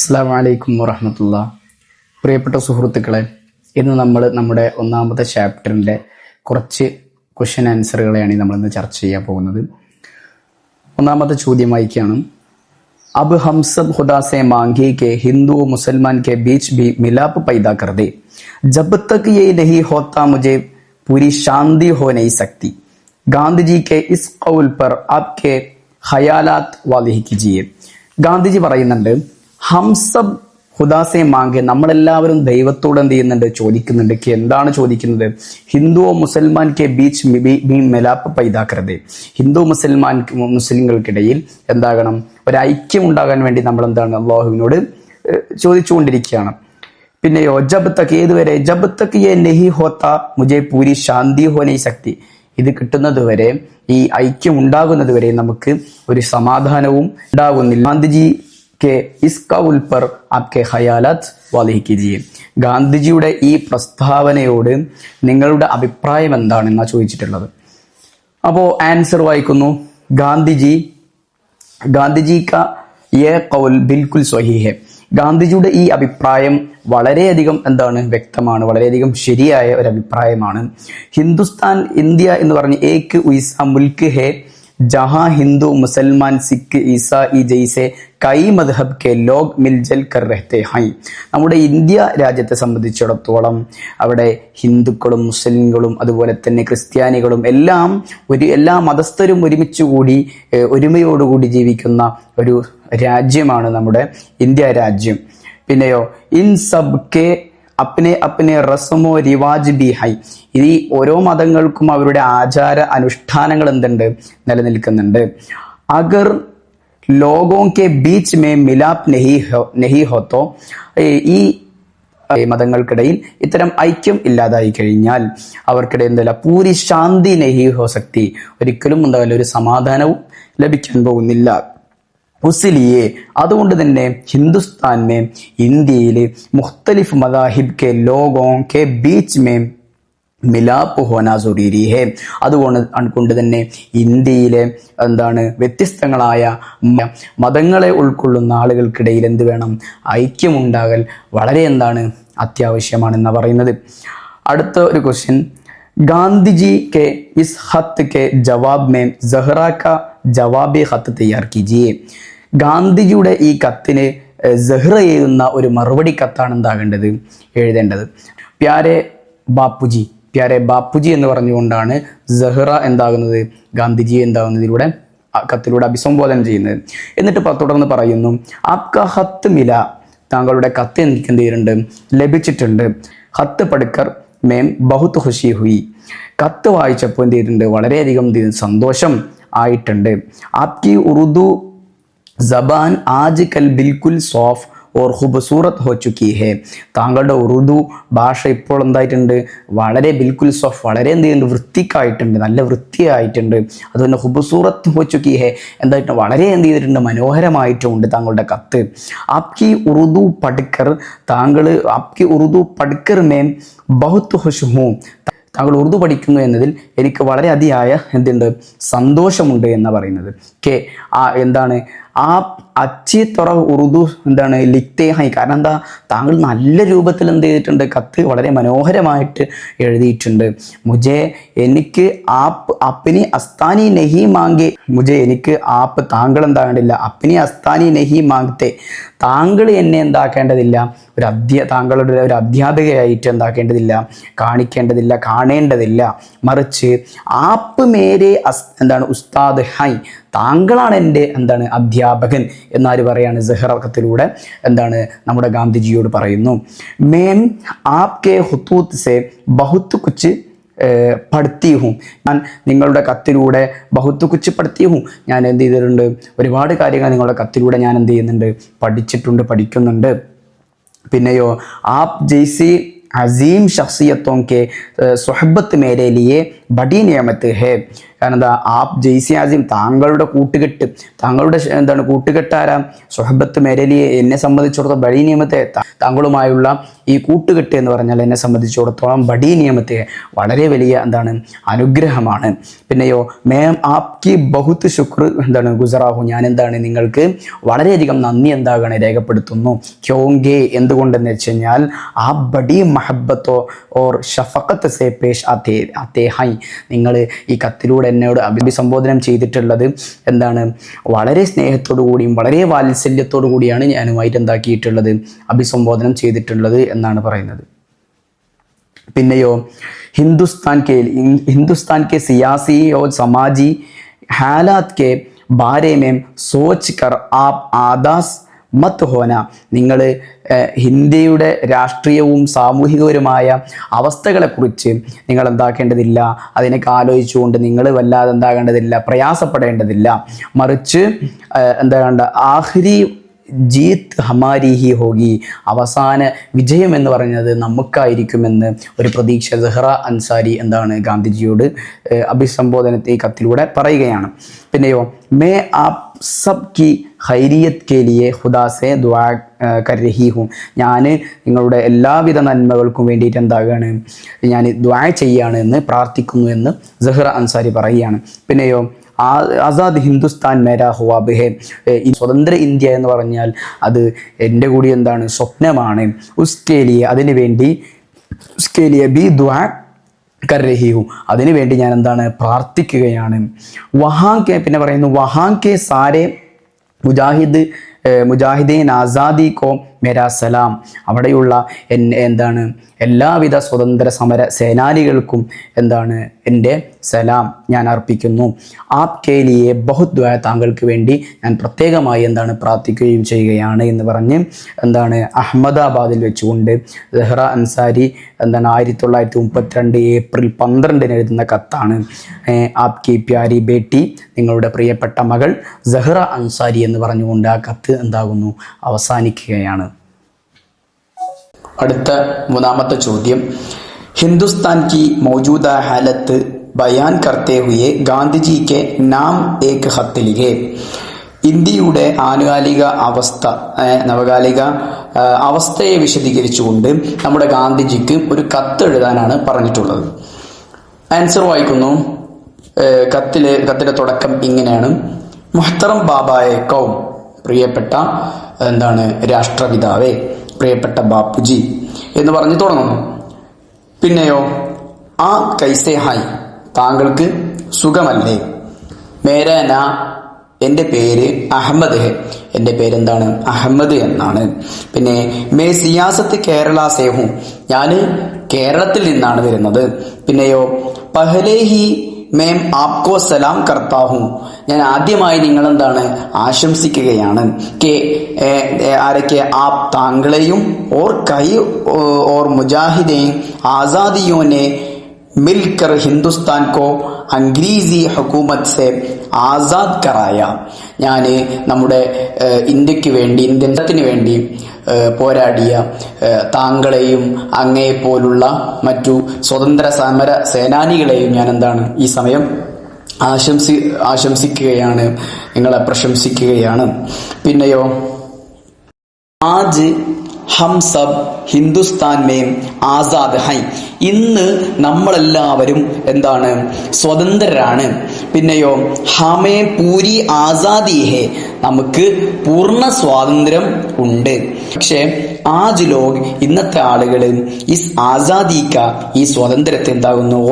അസ്സലാമു അലൈക്കും വറഹ്മത്തുള്ളാ. പ്രിയപ്പെട്ട സുഹൃത്തുക്കളെ, ഇന്ന് നമ്മൾ നമ്മുടെ ഒന്നാമത്തെ ചാപ്റ്ററിൻ്റെ കുറച്ച് ക്വസ്റ്റ്യൻ ആൻസറുകളെയാണ് നമ്മളിന്ന് ചർച്ച ചെയ്യാൻ പോകുന്നത്. ഒന്നാമത്തെ ചോദ്യം വായിക്കുകയാണ്. अब हम सब खुदा से मांगे कि हिंदू और मुसलमान के बीच भी मिलाप पैदा कर दे. जब तक ये नहीं होता मुझे पूरी शांति हो नहीं सकती. गांधी जी के इस कौल पर आपके ഖയാലാത്ത് വാലിഹി कीजिए. ഗാന്ധിജി പറയുന്നുണ്ട്, ഹംസബ് ഹുദാസെ മാങ്കെ, നമ്മളെല്ലാവരും ദൈവത്തോട് എന്ത് ചെയ്യുന്നുണ്ട്, ചോദിക്കുന്നുണ്ട്. എന്താണ് ചോദിക്കുന്നത്? ഹിന്ദുവോ മുസൽമാൻ കെ ബീച്ച് മെലാപ്പ് പൈതാക്കരുത്. ഹിന്ദു മുസ്ലിങ്ങൾക്കിടയിൽ എന്താകണം, ഒരു ഐക്യം ഉണ്ടാകാൻ വേണ്ടി നമ്മൾ എന്താണ് അള്ളാഹുവിനോട് ചോദിച്ചുകൊണ്ടിരിക്കുകയാണ്. പിന്നെയോ ജബ് തക്ക്, ഏതുവരെ? ജബ് തക്ക് യെ നഹി ഹോത്ത മുജെ പൂരി ശാന്തി ഹോ നഹി സക്തി. ഇത് കിട്ടുന്നത് വരെ, ഈ ഐക്യം ഉണ്ടാകുന്നത് വരെ നമുക്ക് ഒരു സമാധാനവും ഉണ്ടാകുന്നില്ല. ഗാന്ധിജി കെ ഇസ് കൗൽ പർ ആപ്കെ ഖയാലാത്ത് വാലിഹി കീജിയെ. ഗാന്ധിജിയുടെ ഈ പ്രസ്താവനയോട് നിങ്ങളുടെ അഭിപ്രായം എന്താണെന്നാണ് ചോദിച്ചിട്ടുള്ളത്. അപ്പോൾ ആൻസർ വായിക്കുന്നു. ഗാന്ധിജി കാ യേ ഖൗൽ ബിൽകുൽ സ്വഹീഹ് ഹെ. ഗാന്ധിജിയുടെ ഈ അഭിപ്രായം വളരെയധികം വ്യക്തമാണ്, വളരെയധികം ശരിയായ ഒരു അഭിപ്രായമാണ്. ഹിന്ദുസ്ഥാൻ, ഇന്ത്യ എന്ന് പറഞ്ഞ് ഏക് ഉയ്സ മുൽക്ക് ഹെ ജഹാ ഹിന്ദു മുസൽമാൻ സിഖ് ഈസായി ജൈസെ കൈ മദ്ഹബ് കെ ലോഗ് മിൽജൽ കർ രഹത്തെ ഹൈ. നമ്മുടെ ഇന്ത്യ രാജ്യത്തെ സംബന്ധിച്ചിടത്തോളം അവിടെ ഹിന്ദുക്കളും മുസ്ലിങ്ങളും അതുപോലെ തന്നെ ക്രിസ്ത്യാനികളും എല്ലാ മതസ്ഥരും ഒരുമിച്ചുകൂടി ഒരുമയോടുകൂടി ജീവിക്കുന്ന ഒരു രാജ്യമാണ് നമ്മുടെ ഇന്ത്യ രാജ്യം. പിന്നെയോ ഇൻ സബ് കെ അപ്നെ അപ്നെ റസ്മോ റിവാജ് ബി ഹൈ. ഈ ഓരോ മതങ്ങൾക്കും അവരുടെ ആചാര അനുഷ്ഠാനങ്ങൾ നിലനിൽക്കുന്നുണ്ട്. അഗർ ലോഗോ കെ ബീച്ച് മേ മിലാപ് നഹി ഹോത്തോ, ഈ മതങ്ങൾക്കിടയിൽ ഇത്തരം ഐക്യം ഇല്ലാതായി കഴിഞ്ഞാൽ അവർക്കിടയിൽ പൂരി ശാന്തി നഹി ഹോ സക്തി, ഒരിക്കലും ഒരു സമാധാനവും ലഭിക്കാൻ പോകുന്നില്ല. ഉസ്ലിയെ, അതുകൊണ്ട് തന്നെ ഹിന്ദുസ്ഥാൻ മേ, ഇന്ത്യയിലെ മുഖ്തലിഫ് മദാഹിബ് കെ ലോഗോ കെ ബീച്ച് മേ മിലാപ്പ് ഹോന സൂരീരി ഹെ. അതുകൊണ്ട് തന്നെ ഇന്ത്യയിലെ വ്യത്യസ്തങ്ങളായ മതങ്ങളെ ഉൾക്കൊള്ളുന്ന ആളുകൾക്കിടയിൽ എന്ത് വേണം, ഐക്യമുണ്ടാകൽ വളരെ അത്യാവശ്യമാണെന്ന് പറയുന്നത്. അടുത്ത ഒരു ക്വസ്റ്റ്യൻ. ഗാന്ധിജി കെ ഇസ് ഹത്ത് കെ ജവാബ് മേ സഹ്റ കാ ജവാബി ഹത്ത് തയ്യാർ കീജിയെ. ഗാന്ധിജിയുടെ ഈ കത്തിന് സഹ്റ എഴുതുന്ന ഒരു മറുപടി കത്താണ് എഴുതേണ്ടത്. പ്യാരെ ബാപ്പുജി എന്ന് പറഞ്ഞുകൊണ്ടാണ് സഹ്റ ഗാന്ധിജി ഇതിലൂടെ കത്തിലൂടെ അഭിസംബോധന ചെയ്യുന്നത്. എന്നിട്ട് തുടർന്ന് പറയുന്നു, ആപ്ക ഹത്ത് മില, താങ്കളുടെ കത്ത് എനിക്ക് ലഭിച്ചിട്ടുണ്ട്. ഹത്ത് പഠിക്കർ മേം ബഹുത് ഖുശി ഹുയി. കത്ത് വായിച്ചപ്പോൾ വളരെയധികം സന്തോഷം ആയിട്ടുണ്ട്. ആപ്കി ഉറുദു ജബാൻ ആജ് കൽ ബിൽകുൽ സോഫ് ഓർ ഖൂബസൂറത്ത് ഹോ ചുക്കി ഹെ. താങ്കളുടെ ഉറുദു ഭാഷ ഇപ്പോൾ വളരെ ബിൽകുൽ സോഫ്, വളരെ വൃത്തിക്കായിട്ടുണ്ട്, നല്ല വൃത്തിയായിട്ടുണ്ട്. അതുപോലെ ഖൂബസൂറത്ത് ഹോ ചുക്കി ഹെ, വളരെ മനോഹരമായിട്ടുണ്ട് താങ്കളുടെ കത്ത്. ആപ്കി ഉറുദു പഠിക്കർ, ആപ്കി ഉറുദു പഠിക്കർ മേം ബഹുത് ഖുശ് ഹൂം. താങ്കൾ ഉറുദു പഠിക്കുന്നു എന്നതിൽ എനിക്ക് വളരെ അതിയായ സന്തോഷമുണ്ട് എന്ന് പറയുന്നത്. ആ അച്ചി തുറ ഉറുദു ലിഖ്തേ ഹൈ. കാരണം താങ്കൾ നല്ല രൂപത്തിൽ ചെയ്തിട്ടുണ്ട്, കത്ത് വളരെ മനോഹരമായിട്ട് എഴുതിയിട്ടുണ്ട്. എനിക്ക് ആപ്പ് അപ്പിനി അസ്താനി നെഹി മാങ്കെ. എനിക്ക് ആപ്പ്, താങ്കൾ അപ്പിനി അസ്താനി നെഹി മാങ്ങത്തെ, താങ്കൾ എന്നെ എന്താക്കേണ്ടതില്ല, താങ്കളുടെ ഒരു അധ്യാപികയായിട്ട് കാണേണ്ടതില്ല. മറിച്ച് ആപ്പ് മേരെ ഉസ്താദ് ഹൈ, താങ്കളാണ് എൻ്റെ അധ്യാപകൻ എന്നാര് പറയാണ്, സഹ്റ കത്തിലൂടെ നമ്മുടെ ഗാന്ധിജിയോട് പറയുന്നു. മേം ആപ്കെ ഹുത്തൂത്ത് സെ ബഹുത്ത് കുച്ച് പഠിത്തി ഹും. ഞാൻ നിങ്ങളുടെ കത്തിലൂടെ ബഹുത്ത് കുച്ച് പഠിത്തി ഹും. ഞാൻ ചെയ്തിട്ടുണ്ട്, ഒരുപാട് കാര്യങ്ങൾ നിങ്ങളുടെ കത്തിലൂടെ ഞാൻ പഠിക്കുന്നുണ്ട്. പിന്നെയോ ആപ് ജൈസി അസീം ശഖ്സിയത്തോं के सोहबत मेरे लिए बड़ी नेमत है. കാരണം എന്താ ആപ് ജയ്സി ആസിം, താങ്കളുടെ കൂട്ടുകെട്ട്, താങ്കളുടെ കൂട്ടുകെട്ടാരാ, സുഹബത്ത് മെരലിയെ, എന്നെ സംബന്ധിച്ചിടത്തോളം ബഡി നിയമത്തെ, താങ്കളുമായുള്ള ഈ കൂട്ടുകെട്ട് എന്ന് പറഞ്ഞാൽ എന്നെ സംബന്ധിച്ചിടത്തോളം ബഡി നിയമത്തെ വളരെ വലിയ അനുഗ്രഹമാണ്. പിന്നെയോ മേം ആപ്കി ബഹുത്ത് ശുക്ർ ഗുസറാഹു, ഞാൻ നിങ്ങൾക്ക് വളരെയധികം നന്ദി രേഖപ്പെടുത്തുന്നു. ക്യോങ്കെ, എന്തുകൊണ്ടെന്ന് വെച്ച് കഴിഞ്ഞാൽ ആ ബഡി മഹബത്തോ ഓർ ഷഫഖത്ത് സേ പേഷ് ആത്തേ ഹൈ, നിങ്ങൾ ഈ കത്തിലൂടെ എന്നോട് അഭിസംബോധനം ചെയ്തിട്ടുള്ളത് വളരെ സ്നേഹത്തോടു കൂടിയും വളരെ വാത്സല്യത്തോടു കൂടിയാണ് ഞാനുമായിട്ട് അഭിസംബോധനം ചെയ്തിട്ടുള്ളത് എന്നാണ് പറയുന്നത്. പിന്നെയോ हिंदुस्तान के सियासी और समाजी हालात के बारे में सोच कर आप आदास मत होना, നിങ്ങൾ ഇന്ത്യയുടെ രാഷ്ട്രീയവും സാമൂഹികപരമായ അവസ്ഥകളെക്കുറിച്ച് നിങ്ങൾ എന്താക്കേണ്ടതില്ല, അതിനൊക്കെ ആലോചിച്ചുകൊണ്ട് നിങ്ങൾ വല്ലാതെ പ്രയാസപ്പെടേണ്ടതില്ല. മറിച്ച് ആഖിരി ജീത്ത് ഹമാരി ഹി ഹോഗി, അവസാന വിജയം എന്ന് പറയുന്നത് നമുക്കായിരിക്കുമെന്ന് ഒരു പ്രതീക്ഷ സെഹ്റ അൻസാരി ഗാന്ധിജിയോട് അഭിസംബോധനത്തെ കത്തിലൂടെ പറയുകയാണ്. പിന്നെയോ മേ ആപ് സബ് കി ഖൈരിയത്ത് കെ ലിയെ ഖുദാ സെ ദുആ കർ രഹി ഹൂം, ഞാൻ നിങ്ങളുടെ എല്ലാവിധ നന്മകൾക്കും വേണ്ടിയിട്ട് ഞാൻ ദുആ ചെയ്യാണ് എന്ന് പ്രാർത്ഥിക്കുന്നു എന്ന് സെഹ്റ അൻസാരി പറയുകയാണ്. പിന്നെയോ ആസാദ് ഹിന്ദുസ്ഥാൻ മേരാ ഹുവാബ് ഹെ, ഈ സ്വതന്ത്ര ഇന്ത്യ എന്ന് പറഞ്ഞാൽ അത് എൻ്റെ കൂടി സ്വപ്നമാണ്. ഉസ്കേലിയെ, അതിനു വേണ്ടി ഉസ്കേലിയെ ബി ദുആ കർ രഹി ഹൂ, അതിനു വേണ്ടി ഞാൻ പ്രാർത്ഥിക്കുകയാണ്. വഹാങ്കെ, പിന്നെ പറയുന്നു വഹാങ്കെ സാരെ മുജാഹിദീൻ ആസാദി കോ മേരാ സലാം, അവിടെയുള്ള എല്ലാവിധ സ്വതന്ത്ര സമര സേനാനികൾക്കും എൻ്റെ സലാം ഞാൻ അർപ്പിക്കുന്നു. ആപ് കെ ലിയെ ബഹുത് ദുആ, താങ്കൾക്ക് വേണ്ടി ഞാൻ പ്രത്യേകമായി പ്രാർത്ഥിക്കുകയും ചെയ്യുകയാണ് എന്ന് പറഞ്ഞ് അഹമ്മദാബാദിൽ വെച്ചുകൊണ്ട് സെഹ്റ അൻസാരി 1932 ഏപ്രിൽ 12 എഴുതുന്ന കത്താണ്. ആപ് കി പ്യാരി ബേട്ടി, നിങ്ങളുടെ പ്രിയപ്പെട്ട മകൾ സെഹ്റ അൻസാരി എന്ന് പറഞ്ഞുകൊണ്ട് ആ കത്ത് അവസാനിക്കുകയാണ്. അടുത്ത മൂന്നാമത്തെ ചോദ്യം, ഹിന്ദുസ്ഥാൻ കി മൗജൂദ ഹാലത്ത് ബയാൻ കർത്തേ ഹുയെ ഗാന്ധിജി കെ നാം ഏക് ഖത്ത് ലിഖേ, ഇന്ത്യയുടെ ആനുകാലിക അവസ്ഥ, നവകാലിക അവസ്ഥയെ വിശദീകരിച്ചുകൊണ്ട് നമ്മുടെ ഗാന്ധിജിക്ക് ഒരു കത്ത് എഴുതാനാണ് പറഞ്ഞിട്ടുള്ളത്. ആൻസർ വായിക്കുന്നു. കത്തിലെ തുടക്കം ഇങ്ങനെയാണ്: മുഹ്തറം ബാബായെ കൗം, പ്രിയപ്പെട്ട രാഷ്ട്രപിതാവേ, പ്രിയപ്പെട്ട ബാപ്പുജി എന്ന് പറഞ്ഞ് തുടങ്ങുന്നു. പിന്നെയോ ആ കൈസേ ഹായ്, താങ്കൾക്ക് സുഖമല്ലേ? മേരാ നാ, എൻ്റെ പേര് അഹമ്മദ് ഹെ, എൻ്റെ പേരെന്താണ്? അഹമ്മദ് എന്നാണ്. പിന്നെ മേ സിയാസത്ത് കേരള സേഹു, ഞാൻ കേരളത്തിൽ നിന്നാണ് വരുന്നത്. പിന്നെയോ പഹലേ ഹി മേം ആപ്കോ സലാം കർത്താഹു, ഞാൻ ആദ്യമായി നിങ്ങൾ ആശംസിക്കുകയാണ്. ആരൊക്കെ? ആപ്, താങ്കളെയും, ഓർ കൈ ഓർ മുജാഹിദേൻ ആസാദിയോനെ മിൽക്കർ ഹിന്ദുസ്ഥാൻ കോ അംഗ്രീസി ഹുക്കൂമത്ത് സെ ആസാദ് കറായ, ഞാൻ നമ്മുടെ ഇന്ത്യത്തിന് വേണ്ടി പോരാടിയ താങ്കളെയും അങ്ങയെപ്പോലുള്ള മറ്റു സ്വതന്ത്ര സമര സേനാനികളെയും ഞാൻ ഈ സമയം ആശംസിക്കുകയാണ്, നിങ്ങളെ പ്രശംസിക്കുകയാണ്. പിന്നെയോ ആജ് ഹം സബ് ഹിന്ദുസ്ഥാൻ മേം ആസാദ് ഹൈ, ഇന്ന് നമ്മളെല്ലാവരും സ്വതന്ത്രരാണ്. പിന്നെയോ ഹമേ പൂരി ആസാദി ഹേ, നമുക്ക് പൂർണ്ണ സ്വാതന്ത്ര്യം ഉണ്ട്. പക്ഷേ ആജ് ലോഗ്, ഇന്നത്തെ ആളുകൾ ഇസ് ആസാദിക്ക, ഈ സ്വാതന്ത്ര്യത്തെ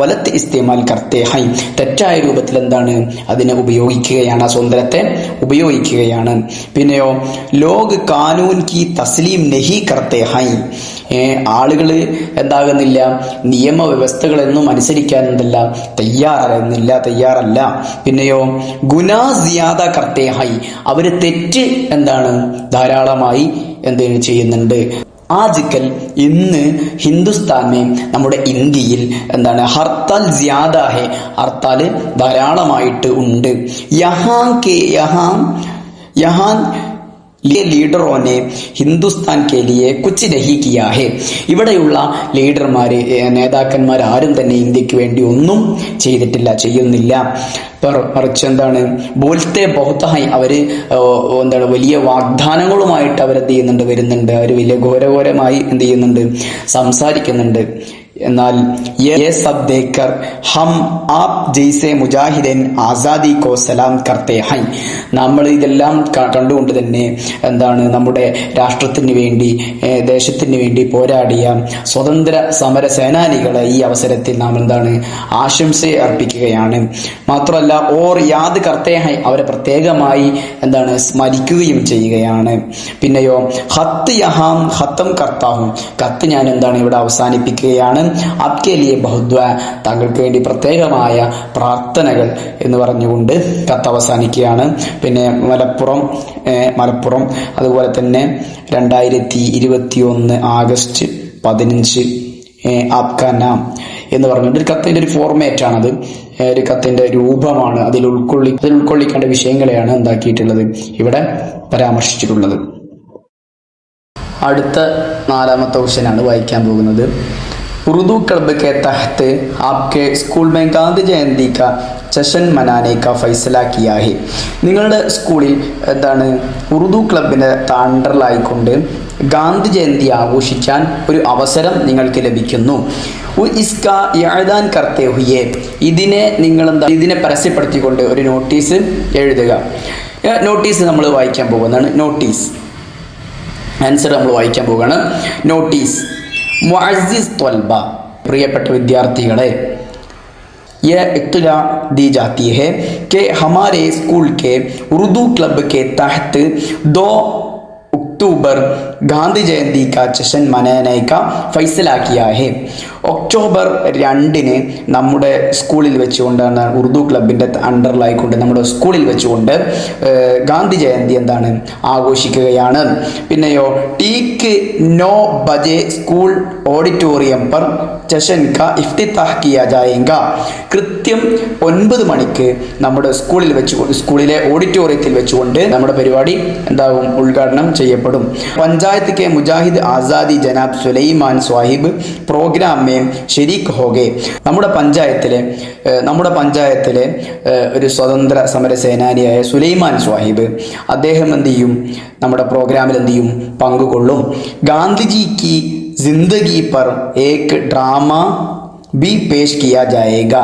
ഗലത്ത് ഇസ്തേമാൽ കർത്തേ ഹൈ, തെറ്റായ രൂപത്തിൽ അതിനെ ഉപയോഗിക്കുകയാണ്, ആ സ്വാതന്ത്ര്യത്തെ ഉപയോഗിക്കുകയാണ്. പിന്നെയോ ലോഗ് കാനൂൻ കി തസ്ലീം നഹി കർത്തേ ഹൈ, ആളുകൾ നിയമവ്യവസ്ഥകളൊന്നും അനുസരിക്കാൻ തയ്യാറല്ല. പിന്നെയോ ഗുനാ സിയാദ കർത്തേ ഹൈ, അവര് തെറ്റ് ധാരാളമായി ചെയ്യുന്നുണ്ട്. ആജ്കൽ, ഇന്ന് ഹിന്ദുസ്ഥാനെ, നമ്മുടെ ഇന്ത്യയിൽ ഹർത്താൽ ജ്യാദ ഹെ, ഹർത്താൽ ധാരാളമായിട്ട് ഉണ്ട്. യഹാൻ ലീഡറോനെ ഹിന്ദുസ്ഥാൻ കെ ലിയെ കുച്ച് നഹി കിയാ ഹെ. ഇവിടെയുള്ള ലീഡർമാര് നേതാക്കന്മാർ ആരും തന്നെ ഇന്ത്യക്ക് വേണ്ടി ഒന്നും ചെയ്തിട്ടില്ല, ചെയ്യുന്നില്ല. മറിച്ച് എന്താണ് ബോൽത്തെ ബഹുത്തായി അവര് എന്താണ് വലിയ വാഗ്ദാനങ്ങളുമായിട്ട് അവരെന്ത് ചെയ്യുന്നുണ്ട്, വരുന്നുണ്ട്. അവർ വലിയ ഘോരഘോരമായി എന്ത് ചെയ്യുന്നുണ്ട്, സംസാരിക്കുന്നുണ്ട്. എന്നാൽ സബ് ദേക്കർ ഹം ആപ് ജൈസെ മുജാഹിദൻ ആസാദി കോ സലാം കർത്തേ ഹൈ. നമ്മൾ ഇതെല്ലാം കണ്ടുകൊണ്ട് തന്നെ എന്താണ് നമ്മുടെ രാഷ്ട്രത്തിന് വേണ്ടി, ദേശത്തിന് വേണ്ടി പോരാടിയ സ്വതന്ത്ര സമര സേനാനികളെ ഈ അവസരത്തിൽ നാം എന്താണ് ആശംസ അർപ്പിക്കുകയാണ്. മാത്രമല്ല ഓർ യാദ് കർത്തേ ഹൈ, അവരെ പ്രത്യേകമായി എന്താണ് സ്മരിക്കുകയും ചെയ്യുകയാണ്. പിന്നെയോ ഹത്ത് യഹാം ഹത്തം കർത്താഹും, കത്ത് ഞാൻ എന്താണ് ഇവിടെ അവസാനിപ്പിക്കുകയാണ്. ആപ്കെ ലിയെ ബഹുദ്വ, താങ്കൾക്ക് വേണ്ടി പ്രത്യേകമായ പ്രാർത്ഥനകൾ എന്ന് പറഞ്ഞുകൊണ്ട് കത്ത് അവസാനിക്കുകയാണ്. പിന്നെ മലപ്പുറം അതുപോലെ തന്നെ 2021 ആഗസ്റ്റ് 15 ആപ്കാ നാം എന്ന് പറഞ്ഞുകൊണ്ട് ഒരു കത്തിന്റെ ഒരു ഫോർമാറ്റ് ആണത്, ഒരു കത്തിന്റെ രൂപമാണ്. അതിൽ ഉൾക്കൊള്ളിക്കേണ്ട വിഷയങ്ങളെയാണ് എന്താക്കിയിട്ടുള്ളത്, ഇവിടെ പരാമർശിച്ചിട്ടുള്ളത്. അടുത്ത 4ാമത്തെ ക്വസ്റ്റ്യനാണ് വായിക്കാൻ പോകുന്നത്. उर्दू क्लब के तहत आपके स्कूल में गांधी जयंती का जश्न मनाने का फैसला किया है. നിങ്ങളുടെ സ്കൂളിൽ എന്താണ് ഉറുദു ക്ലബിൻ്റെ അണ്ടറിലായിക്കൊണ്ട് ഗാന്ധി ജയന്തി ആഘോഷിക്കാൻ ഒരു അവസരം നിങ്ങൾക്ക് ലഭിക്കുന്നു. ഇസ്ക യഅദാൻ കർത്തേ ഹുയേ, ഇതിനെ പരസ്യപ്പെടുത്തിക്കൊണ്ട് ഒരു നോട്ടീസ് എഴുതുക. നോട്ടീസ് നമ്മൾ വായിക്കാൻ പോകുന്നതാണ്. നോട്ടീസ് ആൻസർ നമ്മൾ വായിക്കാൻ പോവുകയാണ്. നോട്ടീസ് മുഅസ്സിസ് ത്വൽബ, പ്രിയപ്പെട്ട വിദ്യാർത്ഥികളെ, यह इत्तला दी जाती है कि हमारे स्कूल के उर्दू क्लब के तहत 2 अक्टूबर गांधी जयंती का जश्न मनाने का फैसला किया है. ഒക്ടോബർ 2 നമ്മുടെ സ്കൂളിൽ വെച്ചുകൊണ്ടാണ്, ഉറുദു ക്ലബിൻ്റെ അണ്ടറിലായിക്കൊണ്ട് നമ്മുടെ സ്കൂളിൽ വെച്ചുകൊണ്ട് ഗാന്ധി ജയന്തി എന്താണ് ആഘോഷിക്കുകയാണ്. പിന്നെയോ ടീക്ക് 9 ബജെ സ്കൂൾ ഓഡിറ്റോറിയം പർ ജശ്ൻ കാ ഇഫ്തിതാഹ് കിയാ ജായേഗാ. കൃത്യം 9 മണിക്ക് നമ്മുടെ സ്കൂളിലെ ഓഡിറ്റോറിയത്തിൽ വെച്ചുകൊണ്ട് നമ്മുടെ പരിപാടി എന്താകും, ഉദ്ഘാടനം ചെയ്യപ്പെടും. Panchayat K Mujahid Azadi ജനാബ് Sulaiman സ്വാഹിബ് programme ശരീക്ക് ഹോഗെ. നമ്മുടെ പഞ്ചായത്തിലെ ഒരു സ്വതന്ത്ര സമര സേനാനിയായ സുലൈമാൻ സ്വാഹിബ് അദ്ദേഹം എന്ത് ചെയ്യും, നമ്മുടെ പ്രോഗ്രാമിൽ എന്ത് ചെയ്യും, പങ്കുകൊള്ളും. ഗാന്ധിജി കി ജിന്ദഗി പർ ഏക് ഡ്രാമ ബി പേഷ് കിയാ ജായേഗ.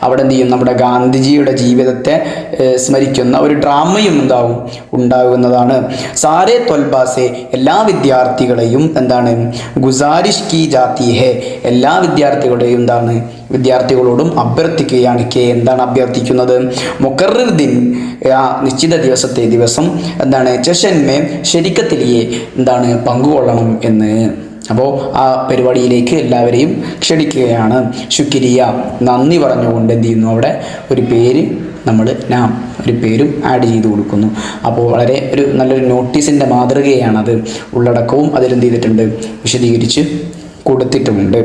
അവിടെ എന്ത് ചെയ്യും, നമ്മുടെ ഗാന്ധിജിയുടെ ജീവിതത്തെ സ്മരിക്കുന്ന ഒരു ഡ്രാമയും ഉണ്ടാകുന്നതാണ്. സാരേ ത്വൽബാസെ, എല്ലാ വിദ്യാർത്ഥികളെയും എന്താണ് ഗുസാരിഷ് കി ജാത്തി ഹെ, എല്ലാ വിദ്യാർത്ഥികളോടും അഭ്യർത്ഥിക്കുകയാണ്. എന്താണ് അഭ്യർത്ഥിക്കുന്നത്, മുഖർറിർ ദിൻ, നിശ്ചിത ദിവസം എന്താണ് ജശ്ൻമേ ശരിക്കത്തിലിയെ എന്താണ് പങ്കുകൊള്ളണം എന്ന്. അപ്പോൾ ആ പരിപാടിയിലേക്ക് എല്ലാവരെയും ക്ഷണിക്കുകയാണ്. ശുക്രിയ, നന്ദി പറഞ്ഞുകൊണ്ട് എന്ത് ചെയ്യുന്നു, അവിടെ ഒരു പേര് ഒരു പേരും ആഡ് ചെയ്ത് കൊടുക്കുന്നു. അപ്പോൾ വളരെ നല്ലൊരു നോട്ടീസിൻ്റെ മാതൃകയാണത്. ഉള്ളടക്കവും അതിലെന്ത് ചെയ്തിട്ടുണ്ട്, വിശദീകരിച്ച് കൊടുത്തിട്ടുമുണ്ട്.